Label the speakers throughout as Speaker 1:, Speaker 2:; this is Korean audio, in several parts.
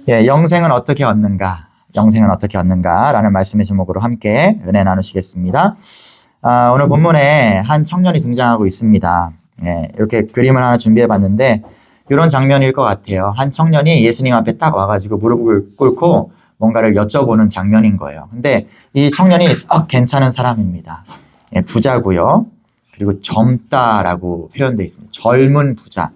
Speaker 1: 예, 영생은 어떻게 얻는가? 영생은 어떻게 얻는가? 라는 말씀의 제목으로 함께 은혜 나누시겠습니다. 오늘 본문에 한 청년이 등장하고 있습니다. 예, 이렇게 그림을 하나 준비해 봤는데, 이런 장면일 것 같아요. 한 청년이 예수님 앞에 딱 와가지고 무릎을 꿇고 뭔가를 여쭤보는 장면인 거예요. 근데 이 청년이 썩 괜찮은 사람입니다. 예, 부자고요. 그리고 젊다라고 표현되어 있습니다. 젊은 부자.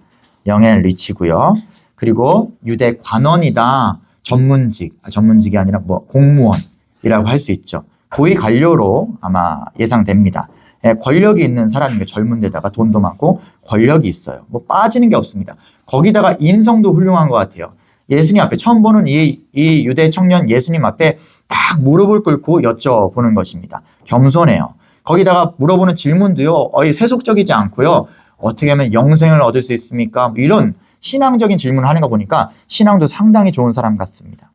Speaker 1: 영앤 리치고요. 그리고 유대 관원이다. 전문직이 아니라 뭐 공무원이라고 할 수 있죠. 고위 관료로 아마 예상됩니다. 예, 권력이 있는 사람이에요. 젊은 데다가 돈도 많고 권력이 있어요. 뭐 빠지는 게 없습니다. 거기다가 인성도 훌륭한 것 같아요. 예수님 앞에 처음 보는 이 유대 청년 예수님 앞에 딱 무릎을 꿇고 여쭤보는 것입니다. 겸손해요. 거기다가 물어보는 질문도요, 세속적이지 않고요. 어떻게 하면 영생을 얻을 수 있습니까? 이런 신앙적인 질문을 하는 거 보니까 신앙도 상당히 좋은 사람 같습니다.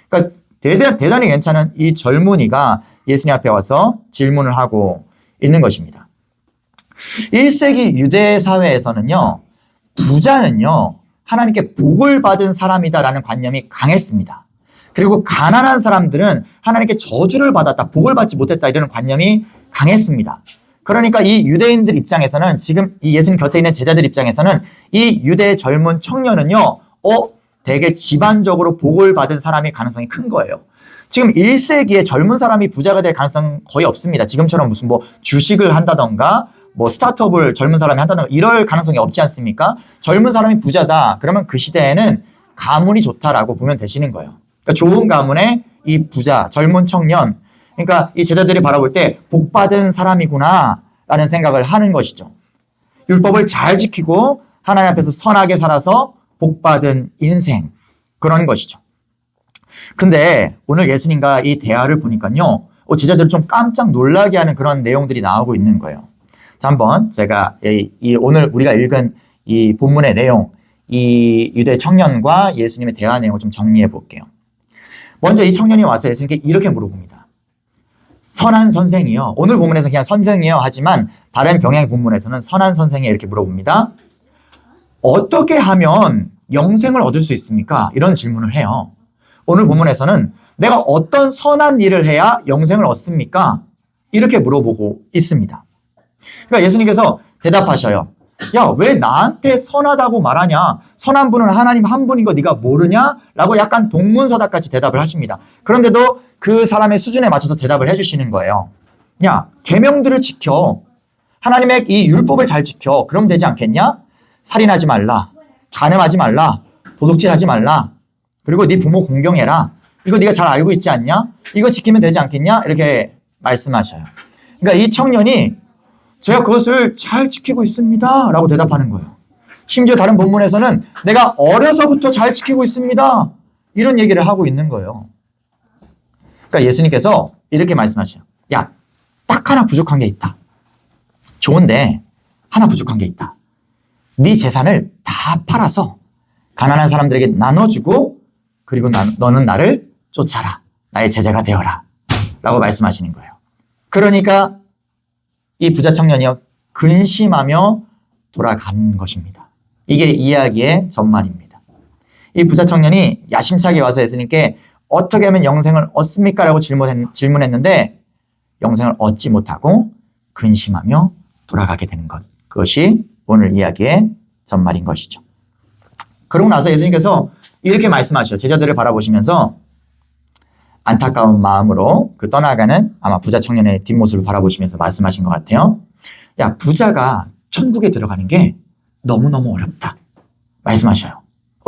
Speaker 1: 그러니까 대단히 괜찮은 이 젊은이가 예수님 앞에 와서 질문을 하고 있는 것입니다. 1세기 유대 사회에서는요, 부자는요, 하나님께 복을 받은 사람이다라는 관념이 강했습니다. 그리고 가난한 사람들은 하나님께 저주를 받았다, 복을 받지 못했다 이런 관념이 강했습니다. 그러니까 이 유대인들 입장에서는, 지금 이 예수님 곁에 있는 제자들 입장에서는 이 유대 젊은 청년은요, 되게 집안적으로 복을 받은 사람의 가능성이 큰 거예요. 지금 1세기에 젊은 사람이 부자가 될 가능성은 거의 없습니다. 지금처럼 무슨 뭐 주식을 한다던가 뭐 스타트업을 젊은 사람이 한다던가 이럴 가능성이 없지 않습니까? 젊은 사람이 부자다. 그러면 그 시대에는 가문이 좋다라고 보면 되시는 거예요. 그러니까 좋은 가문의 이 부자, 젊은 청년, 그러니까 이 제자들이 바라볼 때 복받은 사람이구나 라는 생각을 하는 것이죠. 율법을 잘 지키고 하나님 앞에서 선하게 살아서 복받은 인생, 그런 것이죠. 근데 오늘 예수님과 이 대화를 보니까요, 제자들을 좀 깜짝 놀라게 하는 그런 내용들이 나오고 있는 거예요. 자, 한번 제가 오늘 우리가 읽은 이 본문의 내용, 이 유대 청년과 예수님의 대화 내용을 좀 정리해 볼게요. 먼저 이 청년이 와서 예수님께 이렇게 물어봅니다. 선한 선생이요. 오늘 본문에서 그냥 선생이요 하지만 다른 병행 본문에서는 선한 선생이 이렇게 물어봅니다. 어떻게 하면 영생을 얻을 수 있습니까? 이런 질문을 해요. 오늘 본문에서는 내가 어떤 선한 일을 해야 영생을 얻습니까? 이렇게 물어보고 있습니다. 그러니까 예수님께서 대답하셔요. 야, 왜 나한테 선하다고 말하냐? 선한 분은 하나님 한 분인 거 네가 모르냐? 라고 약간 동문서답같이 대답을 하십니다. 그런데도 그 사람의 수준에 맞춰서 대답을 해주시는 거예요. 야, 계명들을 지켜. 하나님의 이 율법을 잘 지켜. 그럼 되지 않겠냐? 살인하지 말라. 간음하지 말라. 도둑질하지 말라. 그리고 네 부모 공경해라. 이거 네가 잘 알고 있지 않냐? 이거 지키면 되지 않겠냐? 이렇게 말씀하셔요. 그러니까 이 청년이 제가 그것을 잘 지키고 있습니다 라고 대답하는 거예요. 심지어 다른 본문에서는 내가 어려서부터 잘 지키고 있습니다, 이런 얘기를 하고 있는 거예요. 그러니까 예수님께서 이렇게 말씀하셔요. 야, 딱 하나 부족한 게 있다. 좋은데 하나 부족한 게 있다. 네 재산을 다 팔아서 가난한 사람들에게 나눠주고, 그리고 너는 나를 쫓아라. 나의 제자가 되어라. 라고 말씀하시는 거예요. 그러니까 이 부자 청년이요, 근심하며 돌아가는 것입니다. 이게 이야기의 전말입니다. 이 부자 청년이 야심차게 와서 예수님께 어떻게 하면 영생을 얻습니까? 라고 질문했는데 영생을 얻지 못하고 근심하며 돌아가게 되는 것. 그것이 오늘 이야기의 전말인 것이죠. 그러고 나서 예수님께서 이렇게 말씀하셔요. 제자들을 바라보시면서 안타까운 마음으로 그 떠나가는 아마 부자 청년의 뒷모습을 바라보시면서 말씀하신 것 같아요. 야, 부자가 천국에 들어가는 게 너무너무 어렵다 말씀하셔요.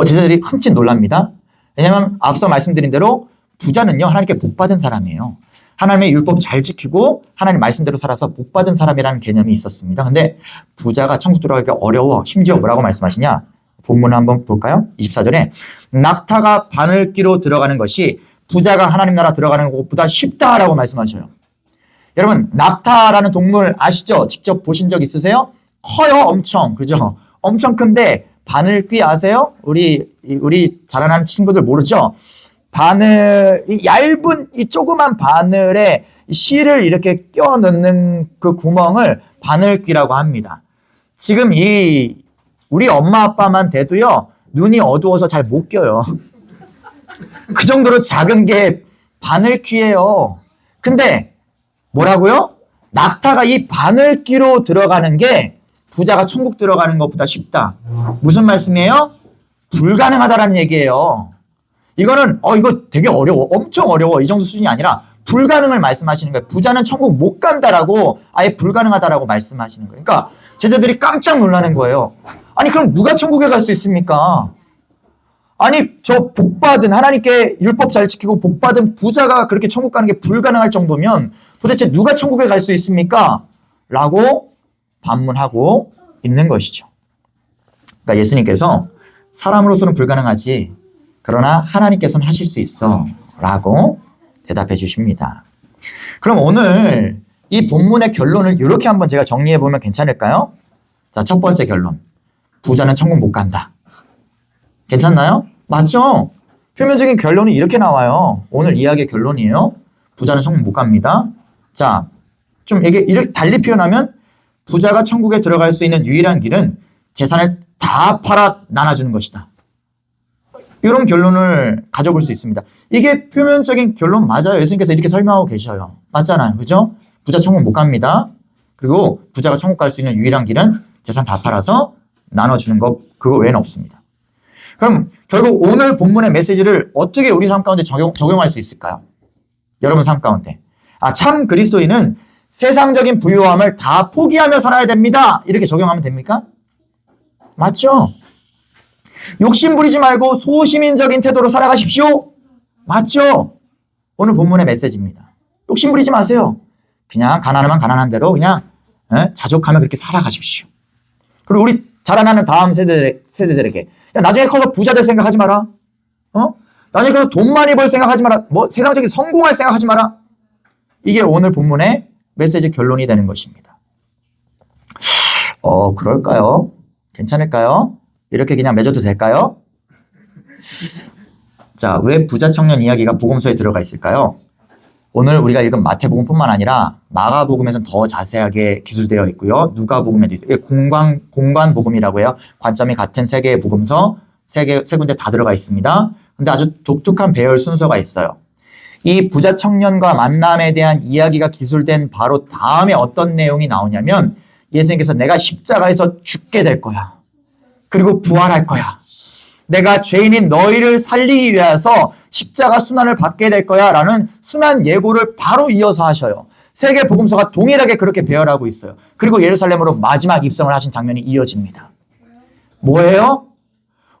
Speaker 1: 제자들이 흠칫 놀랍니다. 왜냐하면 앞서 말씀드린 대로 부자는요, 하나님께 복받은 사람이에요. 하나님의 율법 잘 지키고 하나님 말씀대로 살아서 복받은 사람이라는 개념이 있었습니다. 근데 부자가 천국 들어가기 어려워. 심지어 뭐라고 말씀하시냐? 본문을 한번 볼까요? 24절에 낙타가 바늘귀로 들어가는 것이 부자가 하나님 나라 들어가는 것보다 쉽다라고 말씀하셔요. 여러분, 낙타라는 동물 아시죠? 직접 보신 적 있으세요? 커요, 엄청. 그죠? 엄청 큰데 바늘귀 아세요? 우리 자라나는 친구들 모르죠? 이 얇은 이 조그만 바늘에 실을 이렇게 껴 넣는 그 구멍을 바늘귀라고 합니다. 지금 우리 엄마 아빠만 돼도요, 눈이 어두워서 잘 못 껴요. 그 정도로 작은 게 바늘귀예요. 근데 뭐라고요? 낙타가 이 바늘귀로 들어가는 게 부자가 천국 들어가는 것보다 쉽다. 무슨 말씀이에요? 불가능하다라는 얘기예요. 이거는 이거 되게 어려워. 엄청 어려워. 이 정도 수준이 아니라 불가능을 말씀하시는 거예요. 부자는 천국 못 간다라고 아예 불가능하다라고 말씀하시는 거예요. 그러니까 제자들이 깜짝 놀라는 거예요. 아니 그럼 누가 천국에 갈 수 있습니까? 아니 저 복받은 하나님께 율법 잘 지키고 복받은 부자가 그렇게 천국 가는 게 불가능할 정도면 도대체 누가 천국에 갈 수 있습니까? 라고 반문하고 있는 것이죠. 그러니까 예수님께서 사람으로서는 불가능하지 그러나 하나님께서는 하실 수 있어 라고 대답해 주십니다. 그럼 오늘 이 본문의 결론을 이렇게 한번 제가 정리해 보면 괜찮을까요? 자, 첫 번째 결론. 부자는 천국 못 간다. 괜찮나요? 맞죠? 표면적인 결론이 이렇게 나와요. 오늘 이야기의 결론이에요. 부자는 천국 못 갑니다. 자, 좀 이렇게 달리 표현하면 부자가 천국에 들어갈 수 있는 유일한 길은 재산을 다 팔아 나눠주는 것이다. 이런 결론을 가져볼 수 있습니다. 이게 표면적인 결론 맞아요. 예수님께서 이렇게 설명하고 계셔요. 맞잖아요. 그죠? 부자 천국 못 갑니다. 그리고 부자가 천국 갈 수 있는 유일한 길은 재산 다 팔아서 나눠주는 것, 그거 외에는 없습니다. 그럼 결국 오늘 본문의 메시지를 어떻게 우리 삶 가운데 적용할 수 있을까요? 여러분 삶 가운데. 참 그리스도인은 세상적인 부유함을 다 포기하며 살아야 됩니다. 이렇게 적용하면 됩니까? 맞죠? 욕심 부리지 말고 소시민적인 태도로 살아가십시오. 맞죠? 오늘 본문의 메시지입니다. 욕심 부리지 마세요. 그냥 가난하면 가난한 대로 그냥 자족하며 그렇게 살아가십시오. 그리고 우리 자라나는 다음 세대들에게 야, 나중에 커서 부자 될 생각하지 마라. 나중에 커서 돈 많이 벌 생각하지 마라. 뭐 세상적인 성공할 생각하지 마라. 이게 오늘 본문의 메시지 결론이 되는 것입니다. 그럴까요? 괜찮을까요? 이렇게 그냥 맺어도 될까요? 자, 왜 부자 청년 이야기가 복음서에 들어가 있을까요? 오늘 우리가 읽은 마태복음뿐만 아니라 마가복음에서는 더 자세하게 기술되어 있고요. 누가복음에도 있어요. 공관복음이라고 해요. 관점이 같은 세 개의 복음서, 세 군데 다 들어가 있습니다. 근데 아주 독특한 배열 순서가 있어요. 이 부자 청년과 만남에 대한 이야기가 기술된 바로 다음에 어떤 내용이 나오냐면 예수님께서 내가 십자가에서 죽게 될 거야. 그리고 부활할 거야. 내가 죄인인 너희를 살리기 위해서 십자가 순환을 받게 될 거야 라는 순환 예고를 바로 이어서 하셔요. 세계 복음서가 동일하게 그렇게 배열하고 있어요. 그리고 예루살렘으로 마지막 입성을 하신 장면이 이어집니다. 뭐예요?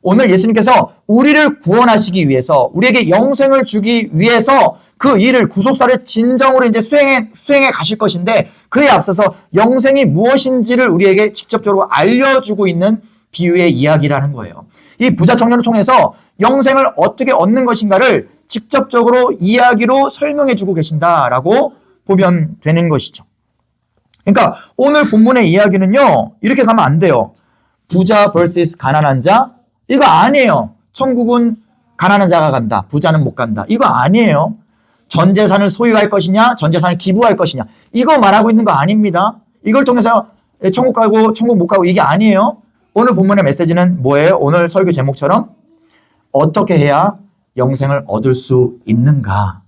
Speaker 1: 오늘 예수님께서 우리를 구원하시기 위해서 우리에게 영생을 주기 위해서 그 일을 구속사를 진정으로 이제 수행해 가실 것인데 그에 앞서서 영생이 무엇인지를 우리에게 직접적으로 알려주고 있는 비유의 이야기라는 거예요. 이 부자 청년을 통해서 영생을 어떻게 얻는 것인가를 직접적으로 이야기로 설명해 주고 계신다라고 보면 되는 것이죠. 그러니까 오늘 본문의 이야기는요. 이렇게 가면 안 돼요. 부자 vs 가난한 자? 이거 아니에요. 천국은 가난한 자가 간다. 부자는 못 간다. 이거 아니에요. 전 재산을 소유할 것이냐, 전 재산을 기부할 것이냐. 이거 말하고 있는 거 아닙니다. 이걸 통해서 천국 가고 천국 못 가고 이게 아니에요. 오늘 본문의 메시지는 뭐예요? 오늘 설교 제목처럼 어떻게 해야 영생을 얻을 수 있는가?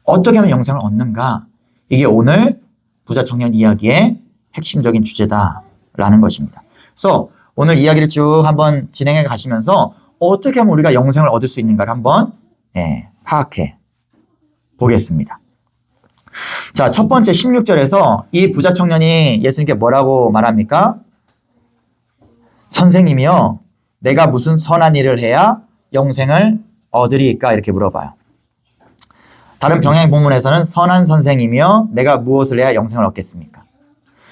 Speaker 1: 어떻게 하면 영생을 얻는가? 이게 오늘 부자 청년 이야기의 핵심적인 주제다라는 것입니다. 그래서 오늘 이야기를 쭉 한번 진행해 가시면서 어떻게 하면 우리가 영생을 얻을 수 있는가를 한번 파악해 보겠습니다. 자, 첫 번째 16절에서 이 부자 청년이 예수님께 뭐라고 말합니까? 선생님이요, 내가 무슨 선한 일을 해야 영생을 얻으리까? 이렇게 물어봐요. 다른 병행 본문에서는 선한 선생님이요, 내가 무엇을 해야 영생을 얻겠습니까?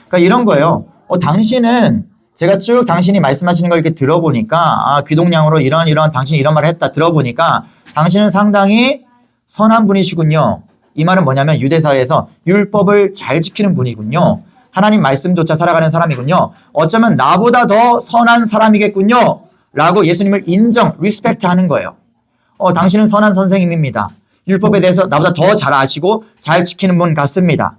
Speaker 1: 그러니까 이런 거예요. 당신은 제가 쭉 당신이 말씀하시는 걸 이렇게 들어보니까 귀동냥으로 이런 당신이 이런 말을 했다 들어보니까 당신은 상당히 선한 분이시군요. 이 말은 뭐냐면 유대사회에서 율법을 잘 지키는 분이군요. 하나님 말씀조차 살아가는 사람이군요. 어쩌면 나보다 더 선한 사람이겠군요. 라고 예수님을 인정, 리스펙트 하는 거예요. 당신은 선한 선생님입니다. 율법에 대해서 나보다 더 잘 아시고 잘 지키는 분 같습니다.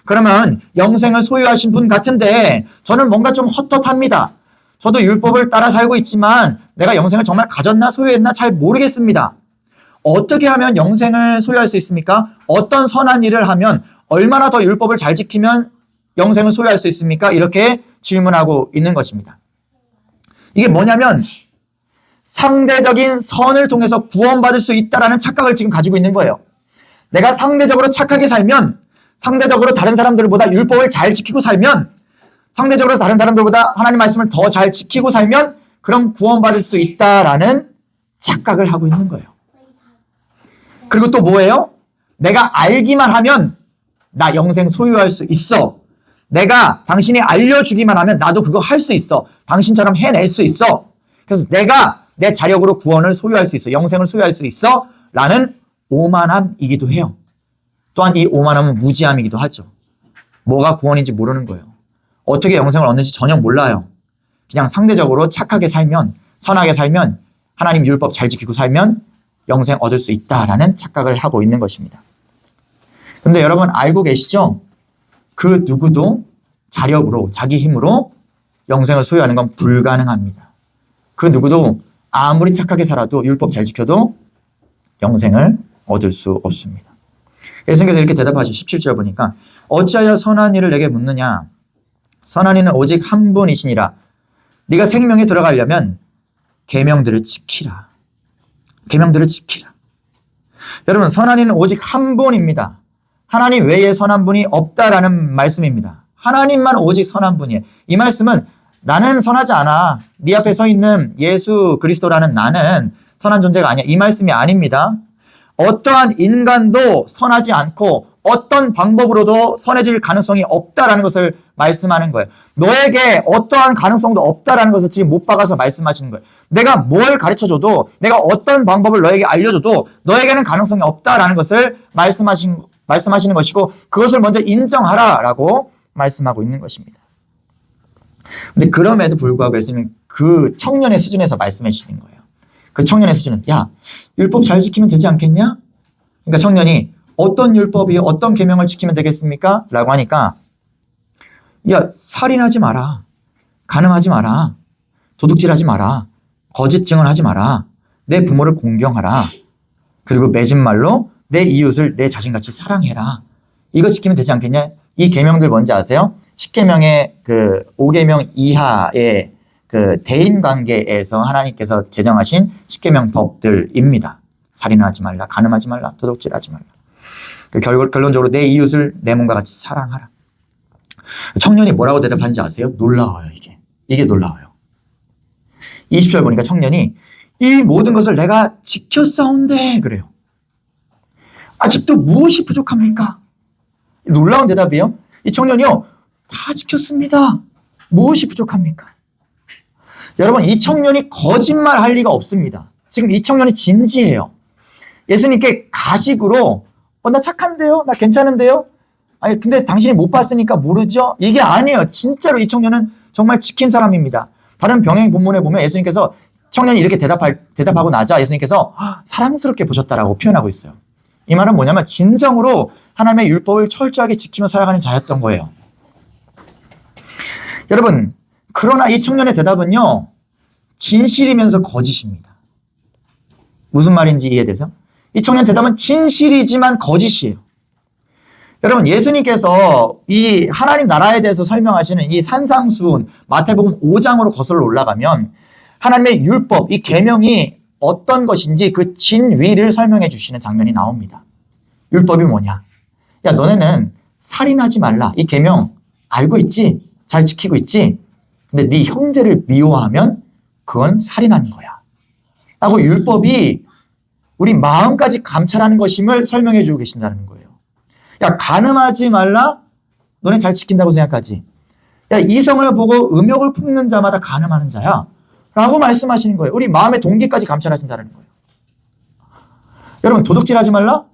Speaker 1: 그러면 영생을 소유하신 분 같은데 저는 뭔가 좀 헛헛합니다. 저도 율법을 따라 살고 있지만 내가 영생을 정말 가졌나 소유했나 잘 모르겠습니다. 어떻게 하면 영생을 소유할 수 있습니까? 어떤 선한 일을 하면 얼마나 더 율법을 잘 지키면 영생을 소유할 수 있습니까? 이렇게 질문하고 있는 것입니다. 이게 뭐냐면 상대적인 선을 통해서 구원받을 수 있다라는 착각을 지금 가지고 있는 거예요. 내가 상대적으로 착하게 살면, 상대적으로 다른 사람들보다 율법을 잘 지키고 살면, 상대적으로 다른 사람들보다 하나님 말씀을 더 잘 지키고 살면 그럼 구원받을 수 있다라는 착각을 하고 있는 거예요. 그리고 또 뭐예요? 내가 알기만 하면 나 영생 소유할 수 있어. 내가 당신이 알려주기만 하면 나도 그거 할 수 있어. 당신처럼 해낼 수 있어. 그래서 내가 내 자력으로 구원을 소유할 수 있어. 영생을 소유할 수 있어. 라는 오만함이기도 해요. 또한 이 오만함은 무지함이기도 하죠. 뭐가 구원인지 모르는 거예요. 어떻게 영생을 얻는지 전혀 몰라요. 그냥 상대적으로 착하게 살면, 선하게 살면, 하나님 율법 잘 지키고 살면 영생 얻을 수 있다라는 착각을 하고 있는 것입니다. 근데 여러분 알고 계시죠? 그 누구도 자력으로, 자기 힘으로 영생을 소유하는 건 불가능합니다. 그 누구도 아무리 착하게 살아도 율법 잘 지켜도 영생을 얻을 수 없습니다. 예수님께서 이렇게 대답하시죠. 17절 보니까 어찌하여 선한 일을 내게 묻느냐? 선한 이는 오직 한 분이시니라. 네가 생명에 들어가려면 계명들을 지키라. 계명들을 지키라. 여러분 선한 이는 오직 한 분입니다. 하나님 외에 선한 분이 없다라는 말씀입니다. 하나님만 오직 선한 분이에요. 이 말씀은 나는 선하지 않아. 네 앞에 서 있는 예수 그리스도라는 나는 선한 존재가 아니야. 이 말씀이 아닙니다. 어떠한 인간도 선하지 않고 어떤 방법으로도 선해질 가능성이 없다라는 것을 말씀하는 거예요. 너에게 어떠한 가능성도 없다라는 것을 지금 못 박아서 말씀하시는 거예요. 내가 뭘 가르쳐줘도 내가 어떤 방법을 너에게 알려줘도 너에게는 가능성이 없다라는 것을 말씀하시는 것이고 그것을 먼저 인정하라라고 말씀하고 있는 것입니다. 근데 그럼에도 불구하고 예수님은 그 청년의 수준에서 말씀해 주시는 거예요. 그 청년의 수준에서 야, 율법 잘 지키면 되지 않겠냐? 그러니까 청년이 어떤 율법이 어떤 계명을 지키면 되겠습니까? 라고 하니까 야, 살인하지 마라. 간음하지 마라. 도둑질하지 마라. 거짓 증언하지 마라. 내 부모를 공경하라. 그리고 맺은 말로 내 이웃을 내 자신같이 사랑해라. 이거 지키면 되지 않겠냐? 이 계명들 뭔지 아세요? 10계명의 그 5계명 이하의 그 대인 관계에서 하나님께서 제정하신 10계명 법들입니다. 살인하지 말라, 간음하지 말라, 도둑질하지 말라. 그 결론적으로 내 이웃을 내 몸과 같이 사랑하라. 청년이 뭐라고 대답하는지 아세요? 놀라워요, 이게. 이게 놀라워요. 20절 보니까 청년이 이 모든 것을 내가 지켰사온데 그래요. 아직도 무엇이 부족합니까? 놀라운 대답이에요. 이 청년이요. 다 지켰습니다. 무엇이 부족합니까? 여러분, 이 청년이 거짓말할 리가 없습니다. 지금 이 청년이 진지해요. 예수님께 가식으로 나 착한데요? 나 괜찮은데요? 아니 근데 당신이 못 봤으니까 모르죠? 이게 아니에요. 진짜로 이 청년은 정말 지킨 사람입니다. 다른 병행 본문에 보면 예수님께서 청년이 이렇게 대답하고 나자 예수님께서 사랑스럽게 보셨다라고 표현하고 있어요. 이 말은 뭐냐면 진정으로 하나님의 율법을 철저하게 지키며 살아가는 자였던 거예요. 여러분, 그러나 이 청년의 대답은요, 진실이면서 거짓입니다. 무슨 말인지 이해되세요? 이 청년 대답은 진실이지만 거짓이에요. 여러분, 예수님께서 이 하나님 나라에 대해서 설명하시는 이 산상수훈, 마태복음 5장으로 거슬러 올라가면 하나님의 율법, 이 계명이 어떤 것인지 그 진위를 설명해 주시는 장면이 나옵니다. 율법이 뭐냐? 야, 너네는 살인하지 말라. 이 계명 알고 있지? 잘 지키고 있지? 근데 네 형제를 미워하면 그건 살인하는 거야. 라고 율법이 우리 마음까지 감찰하는 것임을 설명해 주고 계신다는 거예요. 야, 간음하지 말라? 너네 잘 지킨다고 생각하지? 야, 이성을 보고 음욕을 품는 자마다 간음하는 자야. 라고 말씀하시는 거예요. 우리 마음의 동기까지 감찰하신다는 거예요. 여러분, 도둑질하지 말라?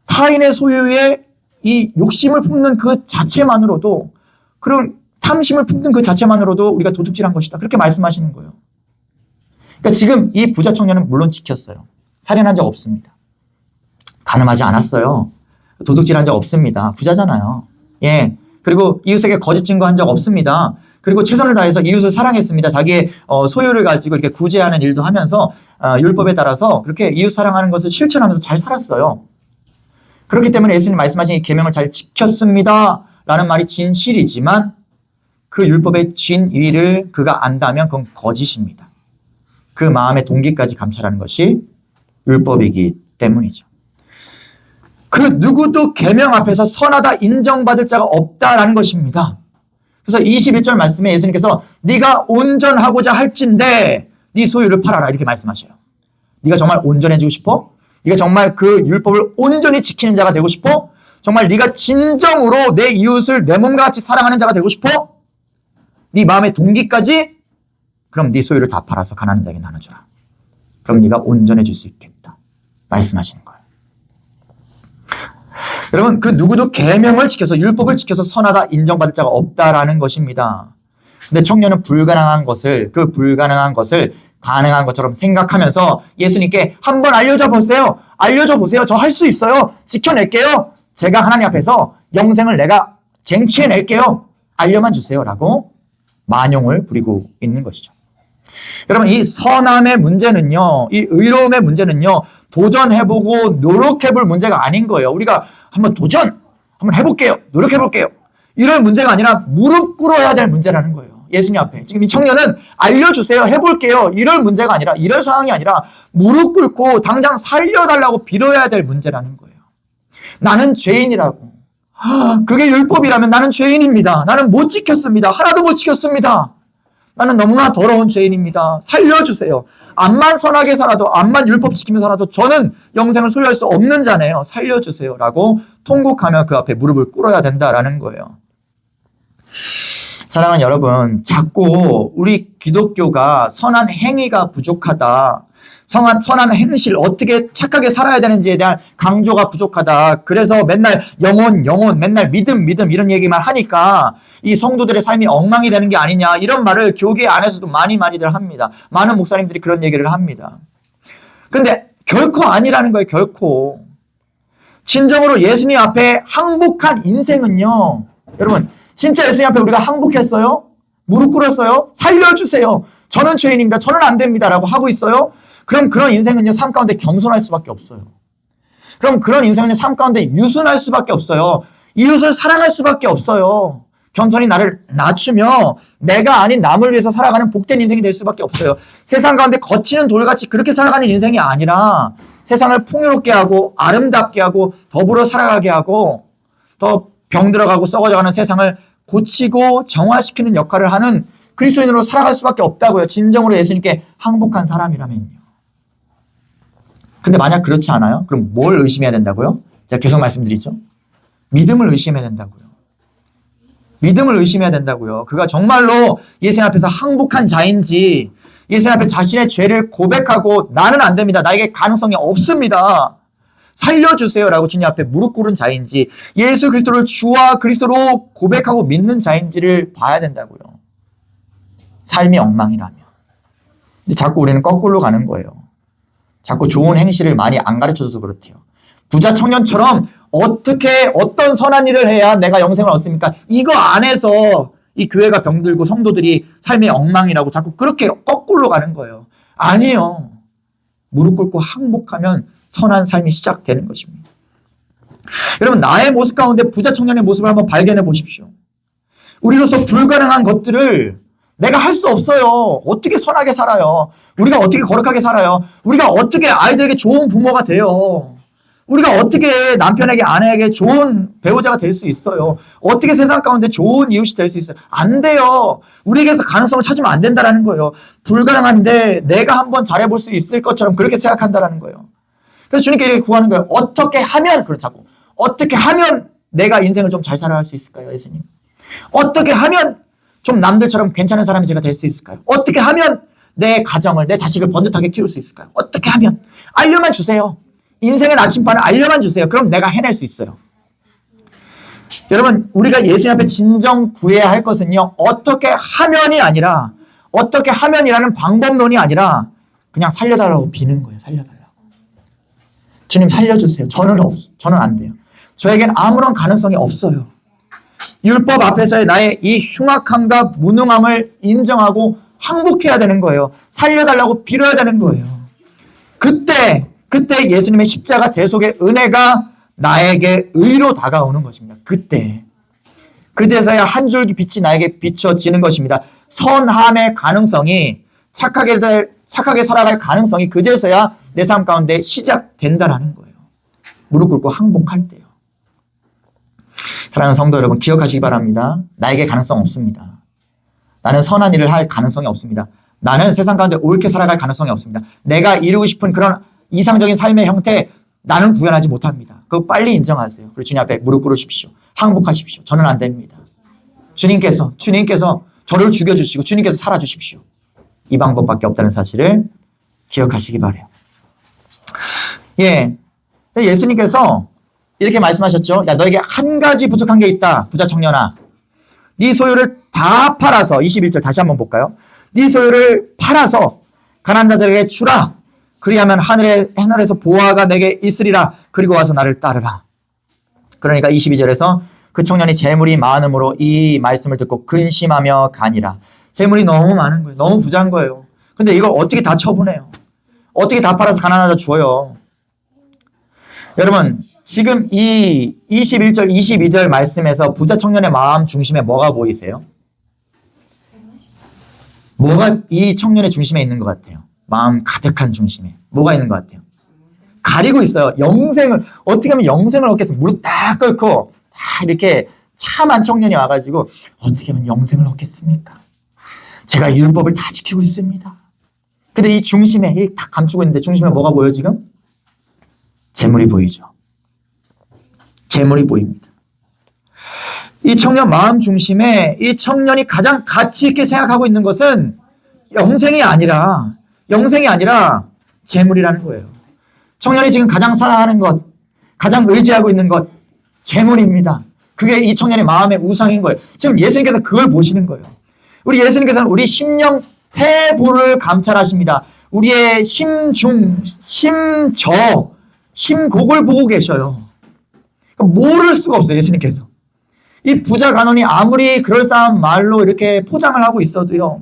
Speaker 1: 타인의 소유에 이 욕심을 품는 그 자체만으로도, 그런 탐심을 품는 그 자체만으로도 우리가 도둑질한 것이다. 그렇게 말씀하시는 거예요. 그러니까 지금 이 부자 청년은 물론 지켰어요. 살인한 적 없습니다. 간음하지 않았어요. 도둑질한 적 없습니다. 부자잖아요. 예. 그리고 이웃에게 거짓 증거한 적 없습니다. 그리고 최선을 다해서 이웃을 사랑했습니다. 자기의 소유를 가지고 이렇게 구제하는 일도 하면서 율법에 따라서 그렇게 이웃 사랑하는 것을 실천하면서 잘 살았어요. 그렇기 때문에 예수님 말씀하신 이 계명을 잘 지켰습니다 라는 말이 진실이지만 그 율법의 진위를 그가 안다면 그건 거짓입니다. 그 마음의 동기까지 감찰하는 것이 율법이기 때문이죠. 그 누구도 계명 앞에서 선하다 인정받을 자가 없다라는 것입니다. 그래서 21절 말씀에 예수님께서 네가 온전하고자 할진대 네 소유를 팔아라 이렇게 말씀하셔요. 네가 정말 온전해지고 싶어? 네가 정말 그 율법을 온전히 지키는 자가 되고 싶어? 정말 네가 진정으로 내 이웃을 내 몸과 같이 사랑하는 자가 되고 싶어? 네 마음의 동기까지? 그럼 네 소유를 다 팔아서 가난한 자에게 나눠주라. 그럼 네가 온전해질 수 있겠다 말씀하시는 거예요. 여러분 그 누구도 계명을 지켜서 율법을 지켜서 선하다 인정받을 자가 없다라는 것입니다. 근데 청년은 불가능한 것을 가능한 것처럼 생각하면서 예수님께 한번 알려줘 보세요. 저 할 수 있어요. 지켜낼게요. 제가 하나님 앞에서 영생을 내가 쟁취해낼게요. 알려만 주세요 라고 만용을 부리고 있는 것이죠. 여러분 이 선함의 문제는요, 이 의로움의 문제는요, 도전해보고 노력해볼 문제가 아닌 거예요. 우리가 한번 한번 해볼게요. 노력해볼게요. 이럴 문제가 아니라 무릎 꿇어야 될 문제라는 거예요. 예수님 앞에. 지금 이 청년은 알려주세요. 해볼게요. 이럴 문제가 아니라, 이럴 상황이 아니라 무릎 꿇고 당장 살려달라고 빌어야 될 문제라는 거예요. 나는 죄인이라고. 그게 율법이라면 나는 죄인입니다. 나는 못 지켰습니다. 하나도 못 지켰습니다. 나는 너무나 더러운 죄인입니다. 살려주세요. 암만 선하게 살아도, 암만 율법 지키며 살아도 저는 영생을 소유할 수 없는 자네요. 살려주세요. 라고 통곡하며 그 앞에 무릎을 꿇어야 된다라는 거예요. 사랑하는 여러분, 자꾸 우리 기독교가 선한 행위가 부족하다. 선한 행실, 어떻게 착하게 살아야 되는지에 대한 강조가 부족하다. 그래서 맨날 영혼, 맨날 믿음 이런 얘기만 하니까 이 성도들의 삶이 엉망이 되는 게 아니냐. 이런 말을 교계 안에서도 많이들 합니다. 많은 목사님들이 그런 얘기를 합니다. 근데 결코 아니라는 거예요, 결코. 진정으로 예수님 앞에 항복한 인생은요. 여러분, 진짜 예수님 앞에 우리가 항복했어요? 무릎 꿇었어요? 살려주세요. 저는 죄인입니다. 저는 안 됩니다. 라고 하고 있어요? 그럼 그런 인생은요, 삶 가운데 겸손할 수밖에 없어요. 그럼 그런 인생은요, 삶 가운데 유순할 수밖에 없어요. 이웃을 사랑할 수밖에 없어요. 겸손히 나를 낮추며 내가 아닌 남을 위해서 살아가는 복된 인생이 될 수밖에 없어요. 세상 가운데 거치는 돌같이 그렇게 살아가는 인생이 아니라 세상을 풍요롭게 하고 아름답게 하고 더불어 살아가게 하고 더 병들어가고 썩어져가는 세상을 고치고 정화시키는 역할을 하는 그리스도인으로 살아갈 수밖에 없다고요. 진정으로 예수님께 항복한 사람이라면요. 근데 만약 그렇지 않아요? 그럼 뭘 의심해야 된다고요? 제가 계속 말씀드리죠. 믿음을 의심해야 된다고요. 믿음을 의심해야 된다고요. 그가 정말로 예수님 앞에서 항복한 자인지, 예수님 앞에 자신의 죄를 고백하고 나는 안 됩니다. 나에게 가능성이 없습니다. 살려주세요라고 주님 앞에 무릎 꿇은 자인지, 예수 그리스도를 주와 그리스도로 고백하고 믿는 자인지를 봐야 된다고요. 삶이 엉망이라면. 근데 자꾸 우리는 거꾸로 가는 거예요. 자꾸 좋은 행실을 많이 안 가르쳐줘서 그렇대요. 부자 청년처럼 어떤 선한 일을 해야 내가 영생을 얻습니까? 이거 안에서 이 교회가 병들고 성도들이 삶의 엉망이라고 자꾸 그렇게 거꾸로 가는 거예요. 아니에요. 무릎 꿇고 항복하면 선한 삶이 시작되는 것입니다. 여러분, 나의 모습 가운데 부자 청년의 모습을 한번 발견해 보십시오. 우리로서 불가능한 것들을 내가 할 수 없어요. 어떻게 선하게 살아요? 우리가 어떻게 거룩하게 살아요? 우리가 어떻게 아이들에게 좋은 부모가 돼요? 우리가 어떻게 남편에게 아내에게 좋은 배우자가 될 수 있어요? 어떻게 세상 가운데 좋은 이웃이 될 수 있어요? 안 돼요. 우리에게서 가능성을 찾으면 안 된다는 거예요. 불가능한데 내가 한번 잘해볼 수 있을 것처럼 그렇게 생각한다는 거예요. 그래서 주님께 이렇게 구하는 거예요. 어떻게 하면, 그렇다고. 어떻게 하면 내가 인생을 좀 잘 살아갈 수 있을까요, 예수님? 어떻게 하면 좀 남들처럼 괜찮은 사람이 제가 될 수 있을까요? 어떻게 하면 내 가정을, 내 자식을 번듯하게 키울 수 있을까요? 어떻게 하면? 알려만 주세요. 인생의 나침반을 알려만 주세요. 그럼 내가 해낼 수 있어요. 여러분, 우리가 예수님 앞에 진정 구해야 할 것은요, 어떻게 하면이 아니라, 어떻게 하면이라는 방법론이 아니라 그냥 살려달라고 비는 거예요. 살려달라고. 주님 살려주세요. 저는 안 돼요. 저에겐 아무런 가능성이 없어요. 율법 앞에서의 나의 이 흉악함과 무능함을 인정하고 항복해야 되는 거예요. 살려달라고 빌어야 되는 거예요. 그때 예수님의 십자가 대속의 은혜가 나에게 의로 다가오는 것입니다. 그제서야 한 줄기 빛이 나에게 비춰지는 것입니다. 선함의 가능성이 착하게 살아갈 가능성이 그제서야 내 삶 가운데 시작된다라는 거예요. 무릎 꿇고 항복할 때요. 사랑하는 성도 여러분, 기억하시기 바랍니다. 나에게 가능성 없습니다. 나는 선한 일을 할 가능성이 없습니다. 나는 세상 가운데 옳게 살아갈 가능성이 없습니다. 내가 이루고 싶은 그런 이상적인 삶의 형태 나는 구현하지 못합니다. 그거 빨리 인정하세요. 그리고 주님 앞에 무릎 꿇으십시오. 항복하십시오. 저는 안 됩니다. 주님께서 저를 죽여주시고 주님께서 살아주십시오. 이 방법밖에 없다는 사실을 기억하시기 바래요. 예, 예수님께서 이렇게 말씀하셨죠. 야, 너에게 한 가지 부족한 게 있다. 부자 청년아. 네 소유를 다 팔아서 21절 다시 한번 볼까요? 네 소유를 팔아서 가난한 자들에게 주라. 그리하면 하늘에서 보화가 내게 있으리라. 그리고 와서 나를 따르라. 그러니까 22절에서 그 청년이 재물이 많음으로 이 말씀을 듣고 근심하며 가니라. 재물이 너무 많은 거예요. 너무 부자인 거예요. 근데 이걸 어떻게 다 처분해요? 어떻게 다 팔아서 가난한 자 줘요? 여러분, 지금 이 21절, 22절 말씀에서 부자 청년의 마음 중심에 뭐가 보이세요? 뭐가 이 청년의 중심에 있는 것 같아요? 마음 가득한 중심에. 뭐가 있는 것 같아요? 가리고 있어요. 영생을, 어떻게 하면 영생을 얻겠습니까? 무릎 딱 꿇고, 이렇게 참한 청년이 와가지고, 어떻게 하면 영생을 얻겠습니까? 제가 율법을 다 지키고 있습니다. 근데 이 중심에, 다 감추고 있는데 중심에 뭐가 보여, 지금? 재물이 보이죠. 재물이 보입니다. 이 청년 마음 중심에 이 청년이 가장 가치 있게 생각하고 있는 것은 영생이 아니라 재물이라는 거예요. 청년이 지금 가장 사랑하는 것, 가장 의지하고 있는 것, 재물입니다. 그게 이 청년의 마음의 우상인 거예요. 지금 예수님께서 그걸 보시는 거예요. 우리 예수님께서는 우리 심령 폐부를 감찰하십니다. 우리의 심중, 심저, 심곡을 보고 계셔요. 그러니까 모를 수가 없어요, 예수님께서. 이 부자 간원이 아무리 그럴싸한 말로 이렇게 포장을 하고 있어도요,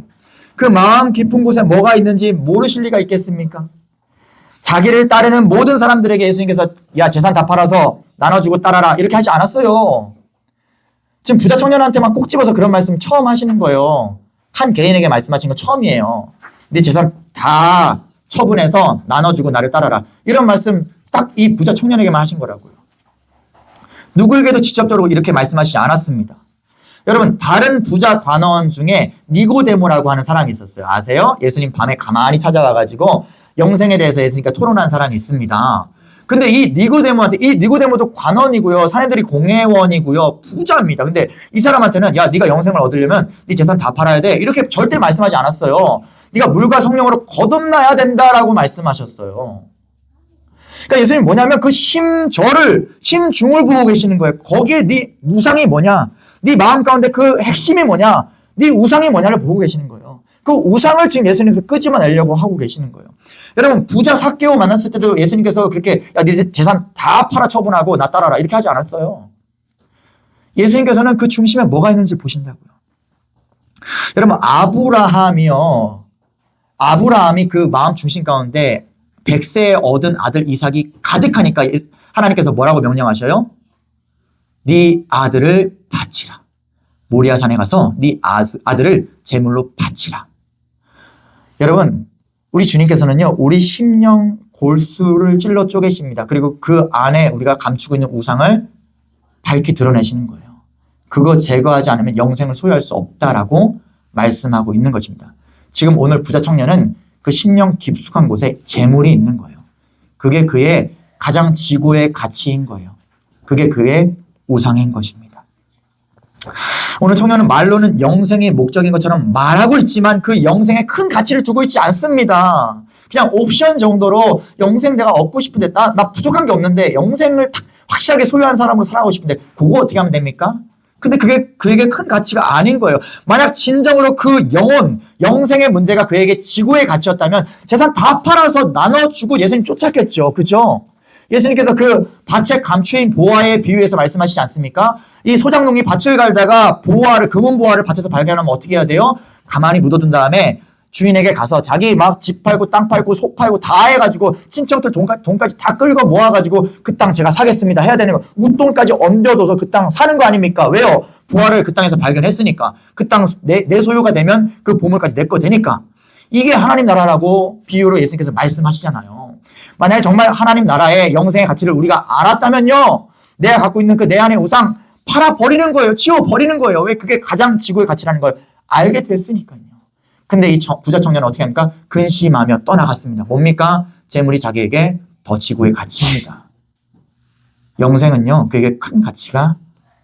Speaker 1: 그 마음 깊은 곳에 뭐가 있는지 모르실 리가 있겠습니까? 자기를 따르는 모든 사람들에게 예수님께서 야, 재산 다 팔아서 나눠주고 따라라 이렇게 하지 않았어요. 지금 부자 청년한테만 꼭 집어서 그런 말씀 처음 하시는 거예요. 한 개인에게 말씀하신 건 처음이에요. 네 재산 다 처분해서 나눠주고 나를 따라라. 이런 말씀 딱 이 부자 청년에게만 하신 거라고요. 누구에게도 직접적으로 이렇게 말씀하시지 않았습니다. 여러분, 다른 부자 관원 중에 니고데모라고 하는 사람이 있었어요. 아세요? 예수님 밤에 가만히 찾아와가지고 영생에 대해서 예수님과 토론한 사람이 있습니다. 근데 이 니고데모도 관원이고요. 사내들이 공회원이고요. 부자입니다. 근데 이 사람한테는 야, 네가 영생을 얻으려면 네 재산 다 팔아야 돼. 이렇게 절대 말씀하지 않았어요. 네가 물과 성령으로 거듭나야 된다라고 말씀하셨어요. 그러니까 예수님 뭐냐면 그 심중을 보고 계시는 거예요. 거기에 네 우상이 뭐냐? 네 마음 가운데 그 핵심이 뭐냐? 네 우상이 뭐냐를 보고 계시는 거예요. 그 우상을 지금 예수님께서 끄집어내려고 하고 계시는 거예요. 여러분, 부자 삭개오 만났을 때도 예수님께서 그렇게 야, 네 재산 다 팔아 처분하고 나 따라라 이렇게 하지 않았어요. 예수님께서는 그 중심에 뭐가 있는지 보신다고요. 여러분, 아브라함이 그 마음 중심 가운데 100세에 얻은 아들 이삭이 가득하니까 하나님께서 뭐라고 명령하셔요? 네 아들을 바치라. 모리아 산에 가서 네 아들을 제물로 바치라. 여러분, 우리 주님께서는요, 우리 심령 골수를 찔러 쪼개십니다. 그리고 그 안에 우리가 감추고 있는 우상을 밝히 드러내시는 거예요. 그거 제거하지 않으면 영생을 소유할 수 없다라고 말씀하고 있는 것입니다. 지금 오늘 부자 청년은 그 심령 깊숙한 곳에 재물이 있는 거예요. 그게 그의 가장 지고의 가치인 거예요. 그게 그의 우상인 것입니다. 오늘 청년은 말로는 영생의 목적인 것처럼 말하고 있지만 그 영생에 큰 가치를 두고 있지 않습니다. 그냥 옵션 정도로 영생 내가 얻고 싶은데 나 부족한 게 없는데 영생을 확실하게 소유한 사람으로 살아가고 싶은데 그거 어떻게 하면 됩니까? 근데 그에게 큰 가치가 아닌 거예요. 만약 진정으로 그 영생의 문제가 그에게 지고의 가치였다면 재산 다 팔아서 나눠주고 예수님 쫓았겠죠. 그죠? 예수님께서 그 밭에 감추인 보화에 비유해서 말씀하시지 않습니까? 이 소장농이 밭을 갈다가 금은 보화를 밭에서 발견하면 어떻게 해야 돼요? 가만히 묻어둔 다음에 주인에게 가서 자기 막 집 팔고 땅 팔고 소 팔고 다 해가지고 친척들 돈까지 다 끌고 모아가지고 그 땅 제가 사겠습니다 해야 되는 거. 웃돈까지 얹어둬서 그 땅 사는 거 아닙니까? 왜요? 보화를 그 땅에서 발견했으니까. 그 땅 내 소유가 되면 그 보물까지 내 거 되니까. 이게 하나님 나라라고 비유로 예수님께서 말씀하시잖아요. 만약에 정말 하나님 나라의 영생의 가치를 우리가 알았다면요, 내가 갖고 있는 그 내 안의 우상 팔아버리는 거예요. 치워버리는 거예요. 왜? 그게 가장 지구의 가치라는 걸 알게 됐으니까요. 근데 이 부자 청년은 어떻게 합니까? 근심하며 떠나갔습니다. 뭡니까? 재물이 자기에게 더 지구의 가치입니다. 영생은요, 그게 큰 가치가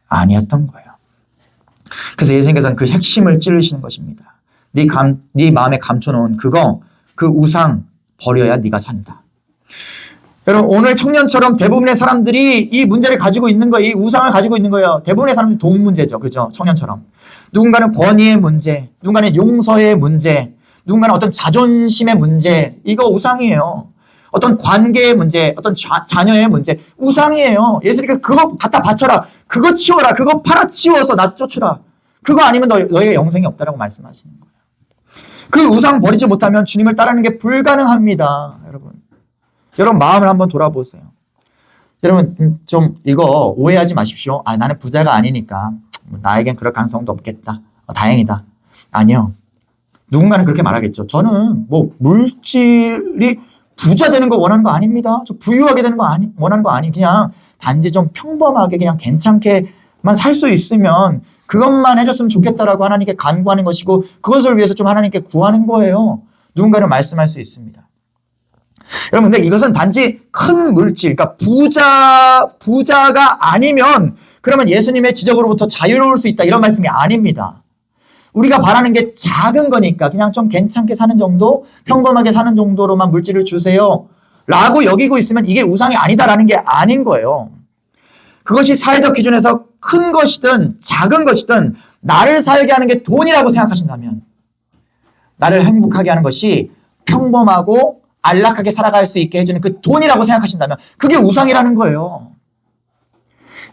Speaker 1: 아니었던 거예요. 그래서 예수님께서는 그 핵심을 찌르시는 것입니다. 네 마음에 감춰놓은 그 우상 버려야 네가 산다. 여러분, 오늘 청년처럼 대부분의 사람들이 이 문제를 가지고 있는 거예요. 이 우상을 가지고 있는 거예요. 대부분의 사람들이 돈 문제죠. 그죠? 청년처럼. 누군가는 권위의 문제, 누군가는 용서의 문제, 누군가는 어떤 자존심의 문제, 이거 우상이에요. 어떤 관계의 문제, 어떤 자녀의 문제, 우상이에요. 예수님께서 그거 갖다 바쳐라. 그거 치워라. 그거 팔아 치워서 나 쫓으라. 그거 아니면 너에게 영생이 없다라고 말씀하시는 거예요. 그 우상 버리지 못하면 주님을 따르는 게 불가능합니다. 여러분 마음을 한번 돌아보세요. 여러분 좀 이거 오해하지 마십시오. 나는 부자가 아니니까 나에겐 그럴 가능성도 없겠다. 다행이다. 아니요. 누군가는 그렇게 말하겠죠. 저는 물질이 부자 되는 거 원하는 거 아닙니다. 저 부유하게 되는 거 원하는 거 아니. 그냥 단지 좀 평범하게 그냥 괜찮게만 살 수 있으면 그것만 해줬으면 좋겠다라고 하나님께 간구하는 것이고, 그것을 위해서 좀 하나님께 구하는 거예요. 누군가는 말씀할 수 있습니다. 여러분, 근데 이것은 단지 큰 물질, 그러니까 부자가 아니면 그러면 예수님의 지적으로부터 자유로울 수 있다, 이런 말씀이 아닙니다. 우리가 바라는 게 작은 거니까 그냥 좀 괜찮게 사는 정도, 평범하게 사는 정도로만 물질을 주세요 라고 여기고 있으면 이게 우상이 아니다라는 게 아닌 거예요. 그것이 사회적 기준에서 큰 것이든 작은 것이든 나를 살게 하는 게 돈이라고 생각하신다면, 나를 행복하게 하는 것이 평범하고 안락하게 살아갈 수 있게 해주는 그 돈이라고 생각하신다면 그게 우상이라는 거예요.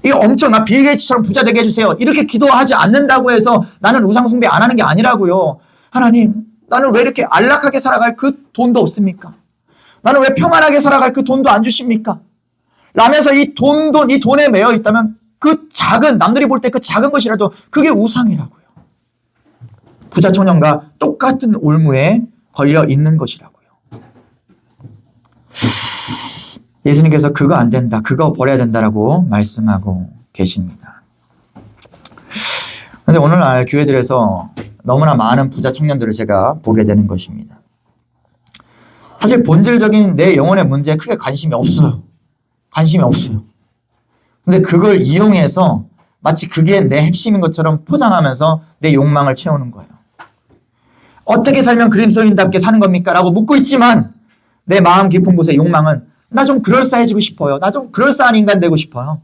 Speaker 1: 이게 엄청 빌 게이츠처럼 부자 되게 해주세요 이렇게 기도하지 않는다고 해서 나는 우상 숭배 안 하는 게 아니라고요. 하나님, 나는 왜 이렇게 안락하게 살아갈 그 돈도 없습니까? 나는 왜 평안하게 살아갈 그 돈도 안 주십니까? 라면서 이 돈에 매여 있다면 그 작은, 남들이 볼 때 그 작은 것이라도 그게 우상이라고요. 부자 청년과 똑같은 올무에 걸려 있는 것이라고요. 예수님께서 그거 안 된다, 그거 버려야 된다라고 말씀하고 계십니다. 그런데 오늘날 교회들에서 너무나 많은 부자 청년들을 제가 보게 되는 것입니다. 사실 본질적인 내 영혼의 문제에 크게 관심이 없어요. 근데 그걸 이용해서 마치 그게 내 핵심인 것처럼 포장하면서 내 욕망을 채우는 거예요. 어떻게 살면 그리스도인답게 사는 겁니까? 라고 묻고 있지만 내 마음 깊은 곳의 욕망은 나 좀 그럴싸해지고 싶어요. 나 좀 그럴싸한 인간 되고 싶어요.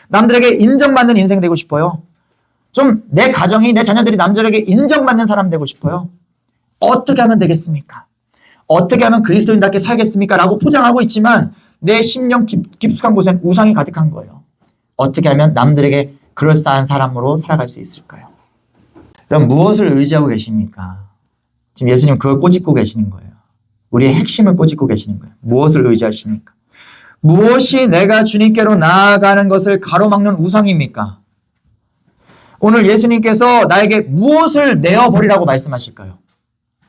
Speaker 1: 남들에게 인정받는 인생 되고 싶어요. 좀 내 가정이, 내 자녀들이 남들에게 인정받는 사람 되고 싶어요. 어떻게 하면 되겠습니까? 어떻게 하면 그리스도인답게 살겠습니까? 라고 포장하고 있지만 내 심령 깊숙한 곳엔 우상이 가득한 거예요. 어떻게 하면 남들에게 그럴싸한 사람으로 살아갈 수 있을까요? 그럼 무엇을 의지하고 계십니까? 지금 예수님 그걸 꼬집고 계시는 거예요. 우리의 핵심을 꼬집고 계시는 거예요. 무엇을 의지하십니까? 무엇이 내가 주님께로 나아가는 것을 가로막는 우상입니까? 오늘 예수님께서 나에게 무엇을 내어버리라고 말씀하실까요?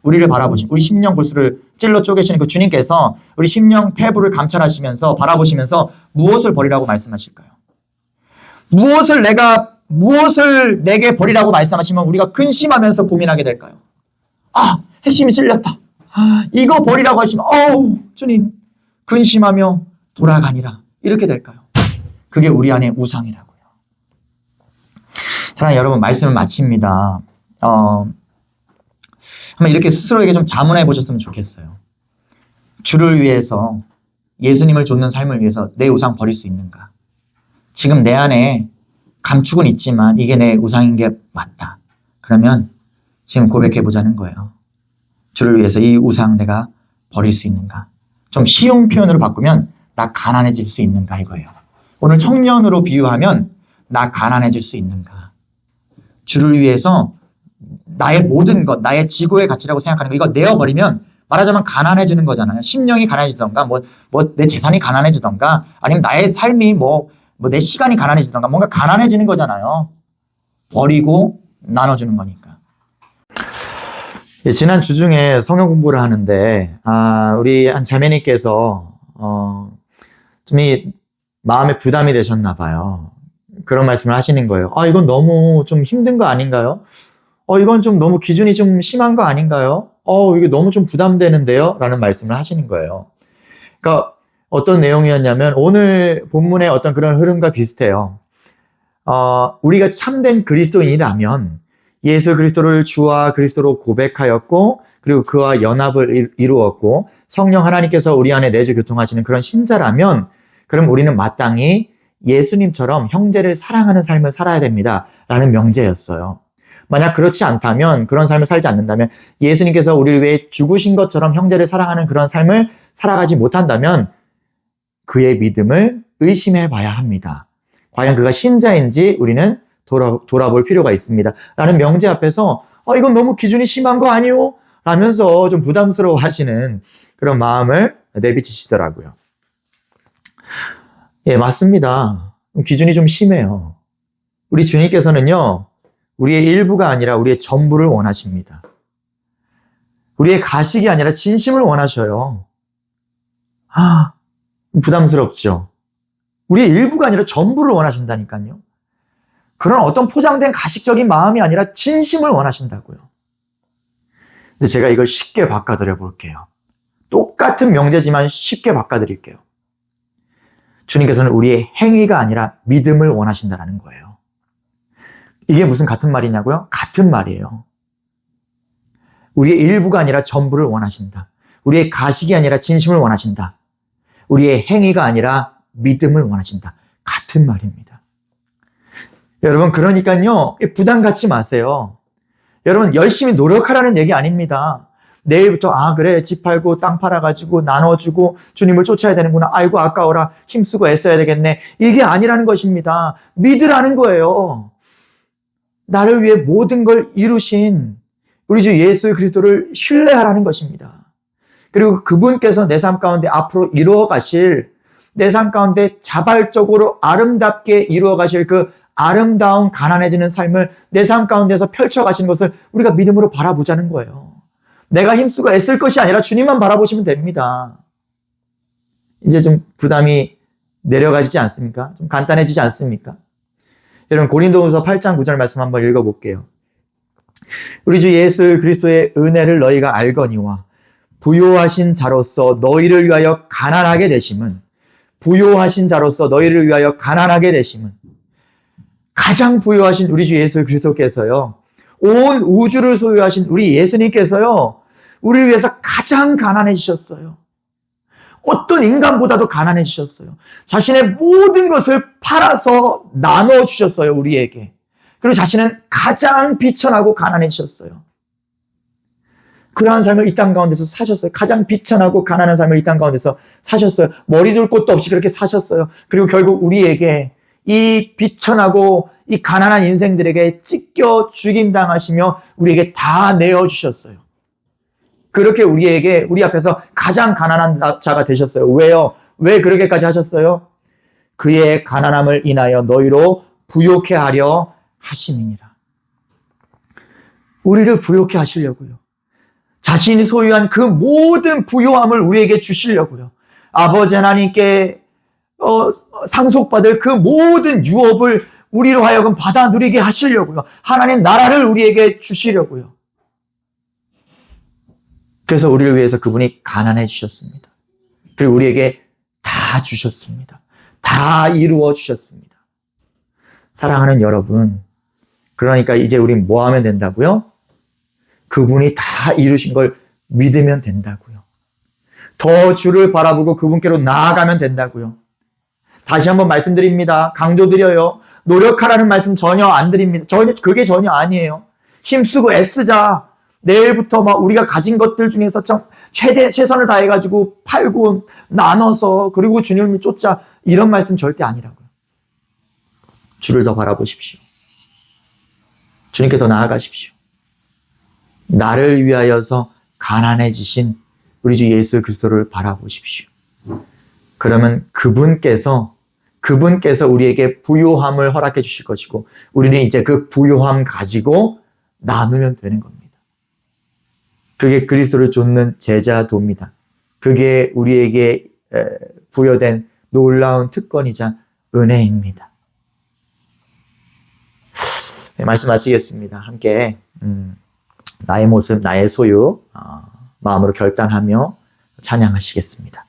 Speaker 1: 우리를 바라보시고 우리 심령 골수를 찔러 쪼개시는 그 주님께서 우리 심령 폐부를 감찰하시면서 바라보시면서 무엇을 버리라고 말씀하실까요? 무엇을 내게 버리라고 말씀하시면 우리가 근심하면서 고민하게 될까요? 핵심이 찔렸다. 이거 버리라고 하시면 주님 근심하며 돌아가니라, 이렇게 될까요? 그게 우리 안에 우상이라고요. 사랑하는 여러분, 말씀을 마칩니다. 한번 이렇게 스스로에게 좀 자문해 보셨으면 좋겠어요. 주를 위해서, 예수님을 좇는 삶을 위해서 내 우상 버릴 수 있는가? 지금 내 안에 감축은 있지만 이게 내 우상인 게 맞다. 그러면 지금 고백해 보자는 거예요. 주를 위해서 이 우상 내가 버릴 수 있는가? 좀 쉬운 표현으로 바꾸면 나 가난해질 수 있는가 이거예요. 오늘 청년으로 비유하면 나 가난해질 수 있는가. 주를 위해서 나의 모든 것, 나의 지고의 가치라고 생각하는 거 이거 내어버리면 말하자면 가난해지는 거잖아요. 심령이 가난해지던가 내 재산이 가난해지던가 아니면 나의 삶이 내 시간이 가난해지던가 뭔가 가난해지는 거잖아요. 버리고 나눠주는 거니까. 예, 지난 주 중에 성경 공부를 하는데 우리 한 자매님께서 좀 마음에 부담이 되셨나 봐요. 그런 말씀을 하시는 거예요. 이건 너무 좀 힘든 거 아닌가요? 이건 좀 너무 기준이 좀 심한 거 아닌가요? 이게 너무 좀 부담되는데요? 라는 말씀을 하시는 거예요. 그러니까 어떤 내용이었냐면 오늘 본문의 어떤 그런 흐름과 비슷해요. 우리가 참된 그리스도인이라면 예수 그리스도를 주와 그리스도로 고백하였고 그리고 그와 연합을 이루었고 성령 하나님께서 우리 안에 내주 교통하시는 그런 신자라면 그럼 우리는 마땅히 예수님처럼 형제를 사랑하는 삶을 살아야 됩니다. 라는 명제였어요. 만약 그렇지 않다면, 그런 삶을 살지 않는다면, 예수님께서 우리를 위해 죽으신 것처럼 형제를 사랑하는 그런 삶을 살아가지 못한다면, 그의 믿음을 의심해 봐야 합니다. 과연 그가 신자인지 우리는 돌아볼 필요가 있습니다. 라는 명제 앞에서, 이건 너무 기준이 심한 거 아니오? 라면서 좀 부담스러워 하시는 그런 마음을 내비치시더라고요. 예, 맞습니다. 기준이 좀 심해요. 우리 주님께서는요, 우리의 일부가 아니라 우리의 전부를 원하십니다. 우리의 가식이 아니라 진심을 원하셔요. 부담스럽죠? 우리의 일부가 아니라 전부를 원하신다니까요. 그런 어떤 포장된 가식적인 마음이 아니라 진심을 원하신다고요. 근데 제가 이걸 쉽게 바꿔드려 볼게요. 똑같은 명제지만 쉽게 바꿔드릴게요. 주님께서는 우리의 행위가 아니라 믿음을 원하신다는 거예요. 이게 무슨 같은 말이냐고요? 같은 말이에요. 우리의 일부가 아니라 전부를 원하신다. 우리의 가식이 아니라 진심을 원하신다. 우리의 행위가 아니라 믿음을 원하신다. 같은 말입니다. 여러분, 그러니까요, 부담 갖지 마세요. 여러분, 열심히 노력하라는 얘기 아닙니다. 내일부터 그래, 집 팔고 땅 팔아가지고 나눠주고 주님을 쫓아야 되는구나. 아이고 아까워라, 힘쓰고 애써야 되겠네. 이게 아니라는 것입니다. 믿으라는 거예요. 나를 위해 모든 걸 이루신 우리 주 예수 그리스도를 신뢰하라는 것입니다. 그리고 그분께서 내 삶 가운데 앞으로 이루어 가실, 내 삶 가운데 자발적으로 아름답게 이루어 가실 그 아름다운 가난해지는 삶을 내 삶 가운데서 펼쳐 가신 것을 우리가 믿음으로 바라보자는 거예요. 내가 힘쓰고 애쓸 것이 아니라 주님만 바라보시면 됩니다. 이제 좀 부담이 내려가지지 않습니까? 좀 간단해지지 않습니까? 여러분, 고린도후서 8장 9절 말씀 한번 읽어볼게요. 우리 주 예수 그리스도의 은혜를 너희가 알거니와 부요하신 자로서 너희를 위하여 가난하게 되심은, 부요하신 자로서 너희를 위하여 가난하게 되심은, 가장 부요하신 우리 주 예수 그리스도께서요, 온 우주를 소유하신 우리 예수님께서요, 우리를 위해서 가장 가난해지셨어요. 어떤 인간보다도 가난해지셨어요. 자신의 모든 것을 팔아서 나눠주셨어요, 우리에게. 그리고 자신은 가장 비천하고 가난해지셨어요. 그러한 삶을 이 땅 가운데서 사셨어요. 가장 비천하고 가난한 삶을 이 땅 가운데서 사셨어요. 머리 둘 곳도 없이 그렇게 사셨어요. 그리고 결국 우리에게 이 비천하고 이 가난한 인생들에게 찢겨 죽임당하시며 우리에게 다 내어주셨어요. 그렇게 우리 앞에서 가장 가난한 자가 되셨어요. 왜요? 왜 그렇게까지 하셨어요? 그의 가난함을 인하여 너희로 부요케 하려 하심이니라. 우리를 부요케 하시려고요. 자신이 소유한 그 모든 부요함을 우리에게 주시려고요. 아버지 하나님께 상속받을 그 모든 유업을 우리로 하여금 받아 누리게 하시려고요. 하나님 나라를 우리에게 주시려고요. 그래서 우리를 위해서 그분이 가난해 주셨습니다. 그리고 우리에게 다 주셨습니다. 다 이루어 주셨습니다. 사랑하는 여러분, 그러니까 이제 우린 뭐 하면 된다고요? 그분이 다 이루신 걸 믿으면 된다고요. 더 주를 바라보고 그분께로 나아가면 된다고요. 다시 한번 말씀드립니다. 강조드려요. 노력하라는 말씀 전혀 안 드립니다. 그게 전혀 아니에요. 힘쓰고 애쓰자. 내일부터 막 우리가 가진 것들 중에서 최선을 다해가지고 팔고 나눠서 그리고 주님을 쫓자 이런 말씀 절대 아니라고요. 주를 더 바라보십시오. 주님께 더 나아가십시오. 나를 위하여서 가난해지신 우리 주 예수 그리스도를 바라보십시오. 그러면 그분께서 우리에게 부요함을 허락해 주실 것이고 우리는 이제 그 부요함 가지고 나누면 되는 겁니다. 그게 그리스도를 좇는 제자도입니다. 그게 우리에게 부여된 놀라운 특권이자 은혜입니다. 네, 말씀 마치겠습니다. 함께 나의 모습, 나의 소유 마음으로 결단하며 찬양하시겠습니다.